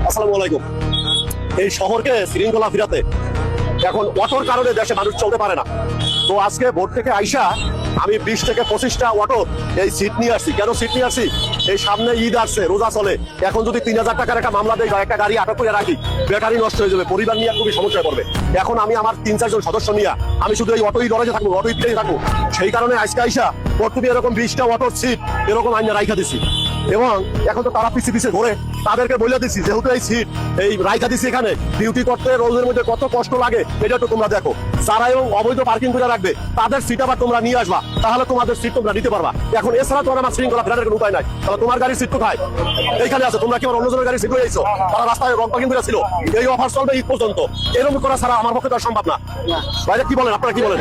আসসালামু আলাইকুম। এই শহরকে শৃঙ্খলা ফিরাতে এখন অটোর কারণে দেশে মানুষ চলতে পারে না। তো আজকে ভোর থেকে আইসা আমি 20 থেকে 25টা অটো এই সিট নিয়ে আসছি। কেন সিট নিয়ে আসছি? এই সামনে ঈদ আসছে, রোজা চলে। এখন যদি 3000 টাকার একটা মামলা দেয়, একটা গাড়ি আটক করে রাখি, ব্যাটারি নষ্ট হয়ে যাবে, পরিবার নিয়ে খুবই সমস্যায় পড়বে। এখন আমি আমার 3-4 জন সদস্য নিয়ে আমি শুধু এই অটোই দরজে থাকবো, অটোই পিঠেই থাকবো। সেই কারণে আজকে আইসা প্রথমে এরকম 20টা অটোর সিট এরকম আইনা রাইখা দিছি। এবং এখন তো তারা পিছিয়ে পিছিয়ে ঘুরে, তাদেরকে বলে দিচ্ছি যেহেতু এই সিট এই রাইখা দিচ্ছি এখানে, ডিউটি করতে রোজের মধ্যে কত কষ্ট লাগে এটা তো তোমরা দেখো। যারা এবং অবৈধ পার্কিং করে রাখবে তাদের সিট আবার তোমরা নিয়ে আসবা, তাহলে তোমাদের সিট তোমরা নিতে পারবা। এখন এছাড়া তোমার আমার শৃঙ্খলা ফেরানোর কোনো উপায় নাই। তাহলে তোমার গাড়ির সিট কোথায়? এইখানে আছে। তোমরা কি আমার অন্যজনের গাড়ির সিট হয়ে যাইছো? তারা রাস্তায় রং পার্কিং করে ছিল। এই অফার চলবে ঈদ পর্যন্ত। এরকম করা ছাড়া আমার পক্ষে তো আর সম্ভব না। বাইরে কি বলেন, আপনারা কি বলেন?